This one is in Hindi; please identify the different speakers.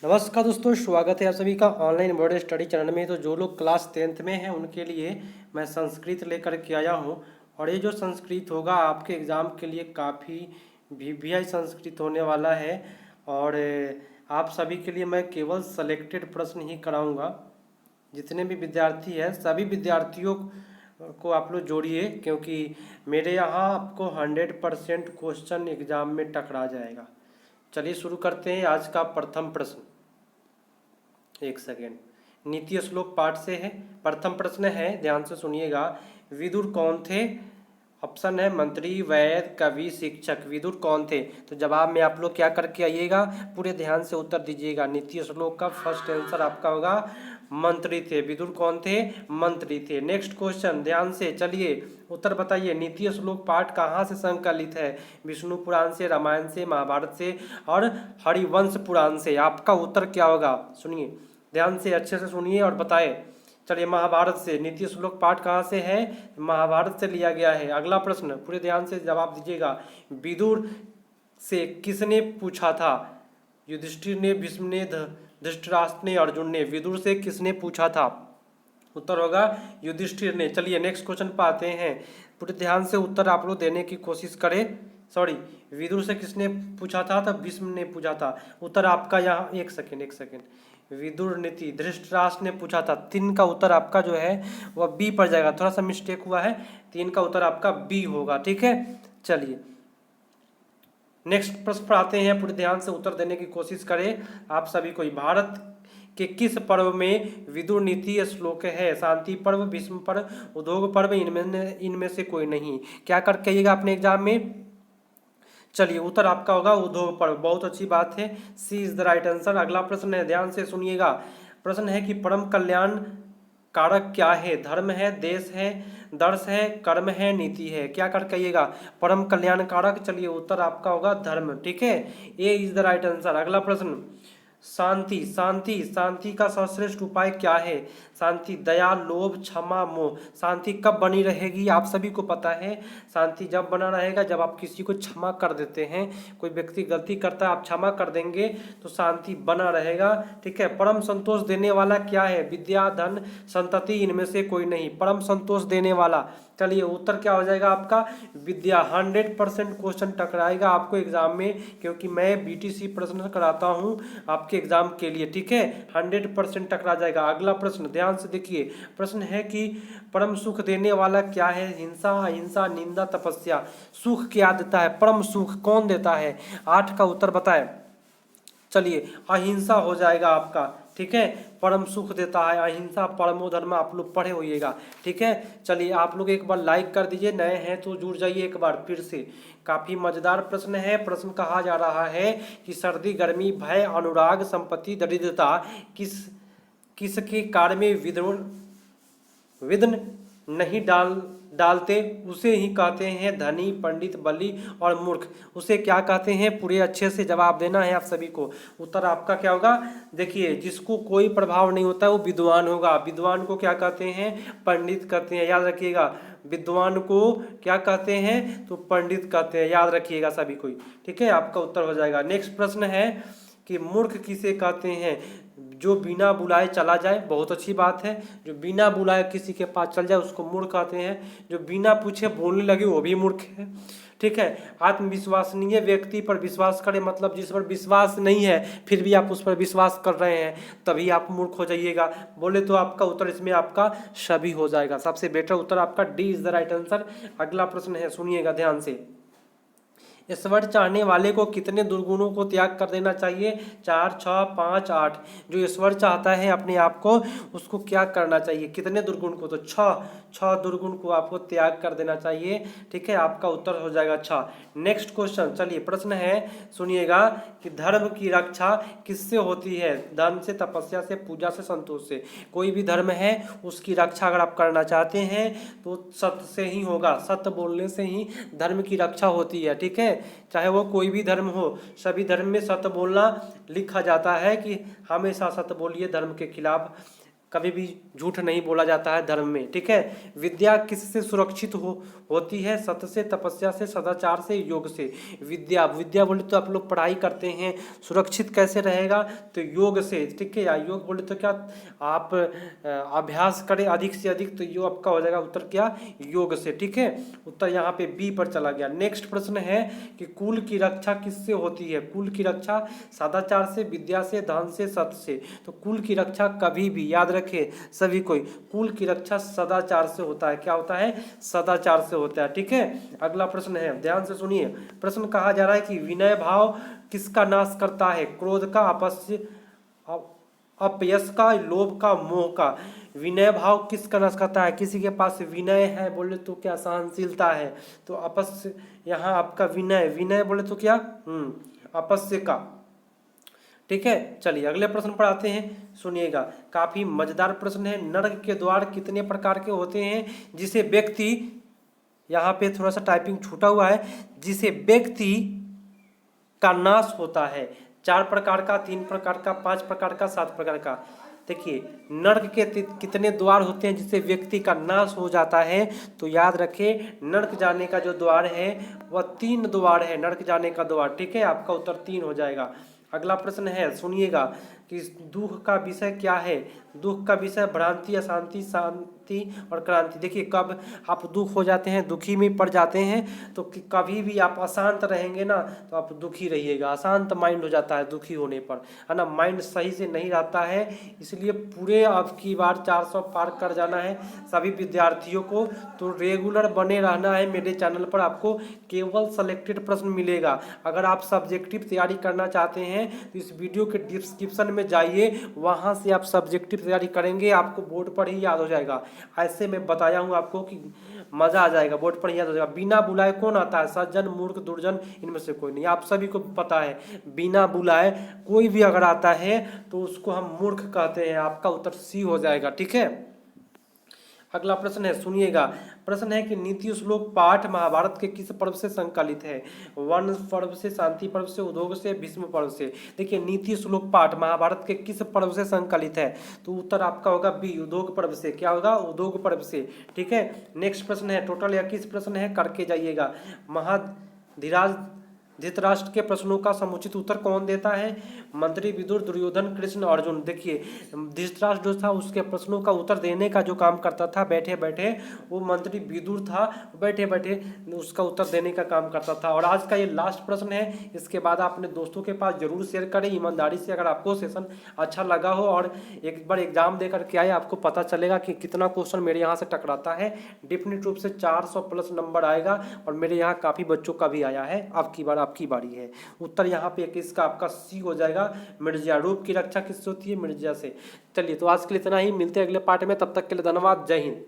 Speaker 1: नमस्कार दोस्तों, स्वागत है आप सभी का ऑनलाइन मॉडल स्टडी चैनल में। तो जो लोग क्लास 10th में हैं उनके लिए मैं संस्कृत लेकर के आया हूं। और ये जो संस्कृत होगा आपके एग्ज़ाम के लिए काफ़ी वीवीआई संस्कृत होने वाला है। और आप सभी के लिए मैं केवल सेलेक्टेड प्रश्न ही कराऊंगा। जितने भी विद्यार्थी हैं सभी विद्यार्थियों को आप लोग जोड़िए, क्योंकि मेरे यहाँ आपको 100% क्वेश्चन एग्ज़ाम में टकरा जाएगा। चलिए शुरू करते हैं। आज का प्रथम प्रश्न, एक सेकेंड, नीति श्लोक पाठ से है। प्रथम प्रश्न है, ध्यान से सुनिएगा। विदुर कौन थे? ऑप्शन है मंत्री, वैद्य, कवि, शिक्षक। विदुर कौन थे? तो जवाब में आप लोग क्या करके आइएगा, पूरे ध्यान से उत्तर दीजिएगा। नीति श्लोक का फर्स्ट आंसर आपका होगा मंत्री थे। विदुर कौन थे? मंत्री थे। नेक्स्ट क्वेश्चन, ध्यान से चलिए उत्तर बताइए। नीति श्लोक पाठ कहाँ से संकलित है? विष्णु पुराण से, रामायण से, महाभारत से और हरिवंश पुराण से। आपका उत्तर क्या होगा? सुनिए ध्यान से, अच्छे से सुनिए और बताएं। चलिए, महाभारत से। नीति श्लोक पाठ कहाँ से है? महाभारत से लिया गया है। अगला प्रश्न, पूरे ध्यान से जवाब दीजिएगा। विदुर से किसने पूछा था? युधिष्ठिर ने, भीष्म ने, धृतराष्ट्र ने, अर्जुन ने। विदुर से किसने पूछा था? उत्तर होगा युधिष्ठिर ने। चलिए नेक्स्ट क्वेश्चन पे आते हैं। पूरे ध्यान से उत्तर आप लोग देने की कोशिश करें। सॉरी, विदुर से किसने पूछा था? तो भीष्म ने पूछा था। उत्तर आपका यहाँ, एक सेकेंड, विदुर नीति धृतराष्ट्र ने पूछा था। 3 का उत्तर आपका जो है वह बी पर जाएगा। थोड़ा सा मिस्टेक हुआ है, 3 का उत्तर आपका बी होगा। ठीक है, चलिए नेक्स्ट प्रश्न पर आते हैं। पूरे ध्यान से उत्तर देने की कोशिश करें आप सभी को। भारत के किस पर्व में विदुर नीति श्लोक है? शांति पर्व, भीष्म पर्व, उद्योग पर्व, इनमें से कोई नहीं। क्या करके आइएगा अपने एग्जाम में? चलिए उत्तर आपका होगा उद्योग पर्व। बहुत अच्छी बात है, सी इज द राइट आंसर। अगला प्रश्न है, ध्यान से सुनिएगा। प्रश्न है कि परम कल्याण कारक क्या है? धर्म है, देश है, दर्श है, कर्म है, नीति है। क्या कर कहिएगा? परम कल्याण कारक। चलिए उत्तर आपका होगा धर्म। ठीक है, ए इज द राइट आंसर। अगला प्रश्न, शांति शांति शांति का सर्वश्रेष्ठ उपाय क्या है? शांति, दया, लोभ, क्षमा, मोह। शांति कब बनी रहेगी? आप सभी को पता है, शांति जब बना रहेगा जब आप किसी को क्षमा कर देते हैं। कोई व्यक्ति गलती करता है, आप क्षमा कर देंगे तो शांति बना रहेगा। ठीक है, परम संतोष देने वाला क्या है? विद्या, धन, संतति, इनमें से कोई नहीं। परम संतोष देने वाला। चलिए उत्तर क्या हो जाएगा आपका? विद्या। 100% क्वेश्चन टकराएगा आपको एग्जाम में, क्योंकि मैं बीटीसी प्रश्न कराता हूं आपके एग्जाम के लिए। ठीक है, 100% टकरा जाएगा। अगला प्रश्न ध्यान से देखिए। प्रश्न है कि परम सुख देने वाला क्या है? हिंसा, अहिंसा, निंदा, तपस्या। सुख क्या देता है? परम सुख कौन देता है? 8 का उत्तर बताएं। चलिए अहिंसा हो जाएगा आपका। ठीक है, परम सुख देता है अहिंसा, परमो धर्म। आप लोग पढ़े होइएगा। ठीक है, चलिए आप लोग एक बार लाइक कर दीजिए, नए हैं तो जुड़ जाइए एक बार फिर से। काफी मजेदार प्रश्न है। प्रश्न कहा जा रहा है कि सर्दी, गर्मी, भय, अनुराग, संपत्ति, दरिद्रता किसके कार्य में विघ्न नहीं डालते, उसे ही कहते हैं धनी, पंडित, बली और मूर्ख। उसे क्या कहते हैं? पूरे अच्छे से जवाब देना है आप सभी को। उत्तर आपका क्या होगा? देखिए, जिसको कोई प्रभाव नहीं होता वो विद्वान होगा। विद्वान को क्या कहते हैं? पंडित कहते हैं। याद रखिएगा, विद्वान को क्या कहते हैं? तो पंडित कहते हैं। याद रखिएगा सभी कोई। ठीक है, आपका उत्तर हो जाएगा। नेक्स्ट प्रश्न है कि मूर्ख किसे कहते हैं? जो बिना बुलाए चला जाए। बहुत अच्छी बात है, जो बिना बुलाए किसी के पास चल जाए उसको मूर्ख कहते हैं। जो बिना पूछे बोलने लगे वो भी मूर्ख है। ठीक है, आत्मविश्वसनीय व्यक्ति पर विश्वास करें, मतलब जिस पर विश्वास नहीं है फिर भी आप उस पर विश्वास कर रहे हैं, तभी आप मूर्ख हो जाइएगा। बोले तो आपका उत्तर इसमें आपका सभी हो जाएगा। सबसे बेटर उत्तर आपका D is the right answer. अगला प्रश्न है, सुनिएगा ध्यान से। ईश्वर चाहने वाले को कितने दुर्गुणों को त्याग कर देना चाहिए? 4, 6, 5, 8। जो ईश्वर चाहता है अपने आप को, उसको क्या करना चाहिए? कितने दुर्गुण को? तो 6 दुर्गुण को आपको त्याग कर देना चाहिए। ठीक है, आपका उत्तर हो जाएगा 6। नेक्स्ट क्वेश्चन, चलिए प्रश्न है, सुनिएगा कि धर्म की रक्षा किससे होती है? धर्म से, तपस्या से, पूजा से, संतोष से। कोई भी धर्म है उसकी रक्षा अगर आप करना चाहते हैं तो सत्य से ही होगा। सत्य बोलने से ही धर्म की रक्षा होती है। ठीक है, चाहे वो कोई भी धर्म हो, सभी धर्म में सत्य बोलना लिखा जाता है कि हमेशा सत्य बोलिए, धर्म के खिलाफ कभी भी झूठ नहीं बोला जाता है धर्म में, ठीक है। विद्या किससे सुरक्षित होती है? सत्य से, तपस्या से, सदाचार से, योग से। विद्या विद्या बोले तो आप लोग पढ़ाई करते हैं, सुरक्षित कैसे रहेगा? तो योग से, ठीक है। या योग बोले तो क्या आप अभ्यास करें अधिक से अधिक, तो यो आपका हो जाएगा उत्तर क्या? योग से, ठीक है। उत्तर यहाँ पे बी पर चला गया। नेक्स्ट प्रश्न है कि कुल की रक्षा किससे होती है? कुल की रक्षा सदाचार से, विद्या से, धन से, सत्य से। तो कुल की रक्षा कभी भी याद रखे सभी कोई, कुल की रक्षा सदाचार से होता है। क्या होता है? सदाचार से होता है, ठीक है। अगला प्रश्न है, ध्यान से सुनिए। प्रश्न कहा जा रहा है कि विनय भाव किसका नाश करता है? क्रोध का, अपयश का, लोभ का, मोह का। विनय भाव किसका नाश करता है? किसी के पास विनय है बोले तो क्या? सहनशीलता है, तो अपस्य यहाँ आपका विनय, विनय बोले तो क्या? अपस्य का, ठीक है। चलिए अगले प्रश्न पर आते हैं, सुनिएगा। काफी मजेदार प्रश्न है। नरक के द्वार कितने प्रकार के होते हैं जिसे व्यक्ति, यहाँ पे थोड़ा सा टाइपिंग छूटा हुआ है, जिसे व्यक्ति का नाश होता है? 4 प्रकार का, 3 प्रकार का, 5 प्रकार का, 7 प्रकार का। देखिए नर्क के कितने द्वार होते हैं जिससे व्यक्ति का नाश हो जाता है? तो याद रखें नर्क जाने का जो द्वार है वह 3 द्वार है, नर्क जाने का द्वार, ठीक है। आपका उत्तर 3 हो जाएगा। अगला प्रश्न है, सुनिएगा कि दुख का विषय क्या है? दुख का विषय भ्रांति, अशांति, शांति और क्रांति। देखिए कब आप दुख हो जाते हैं, दुखी में पड़ जाते हैं, तो कभी भी आप अशांत रहेंगे ना तो आप दुखी रहिएगा। अशांत माइंड हो जाता है दुखी होने पर, है ना, माइंड सही से नहीं रहता है। इसलिए पूरे अब की बार 400 पार कर जाना है सभी विद्यार्थियों को, तो रेगुलर बने रहना है मेरे चैनल पर। आपको केवल सेलेक्टेड प्रश्न मिलेगा। अगर आप सब्जेक्टिव तैयारी करना चाहते हैं तो इस वीडियो के डिस्क्रिप्शन में जाइए, वहाँ से आप सब्जेक्टिव तैयारी करेंगे, आपको बोर्ड पर ही याद हो जाएगा। ऐसे मैं बताया हूँ आपको कि मजा आ जाएगा, बोर्ड पर याद हो जाएगा। बिना बुलाए कौन आता है? सज्जन, मूर्ख, दुर्जन, इनमें से कोई नहीं। आप सभी को पता है बिना बुलाए कोई भी अगर आता है तो उसको हम मूर्ख कहते हैं। आपका उत्तर सी हो जाएगा, ठीक है। अगला प्रश्न है, सुनिएगा। प्रश्न है कि नीति श्लोक पाठ महाभारत के किस पर्व से संकलित है? वन पर्व से, शांति पर्व से, उद्योग से, भीष्म पर्व से। देखिए नीति श्लोक पाठ महाभारत के किस पर्व से संकलित है? तो उत्तर आपका होगा बी, उद्योग पर्व से। क्या होगा? उद्योग पर्व से, ठीक है। नेक्स्ट प्रश्न है, टोटल 21 प्रश्न है, करके जाइएगा। महाधीराज धृतराष्ट्र के प्रश्नों का समुचित उत्तर कौन देता है? मंत्री विदुर, दुर्योधन, कृष्ण, अर्जुन। देखिए धृतराष्ट्र जो था उसके प्रश्नों का उत्तर देने का जो काम करता था बैठे बैठे, वो मंत्री विदुर था, बैठे बैठे उसका उत्तर देने का काम करता था। और आज का ये लास्ट प्रश्न है, इसके बाद आप अपने दोस्तों के पास जरूर शेयर करें ईमानदारी से। अगर आपको सेशन अच्छा लगा हो और एक बार एग्जाम दे करके आए, आपको पता चलेगा कि कितना क्वेश्चन मेरे यहाँ से टकराता है। डेफिनेट रूप से 400 प्लस नंबर आएगा, और मेरे यहाँ काफ़ी बच्चों का भी आया है। आपकी बारी है। उत्तर यहाँ पे इसका आपका सी हो जाएगा, मिर्जा। रूप की रक्षा किससे होती है? मिर्जा से। चलिए तो आज के लिए इतना ही, मिलते हैं अगले पार्ट में, तब तक के लिए धन्यवाद, जय हिंद।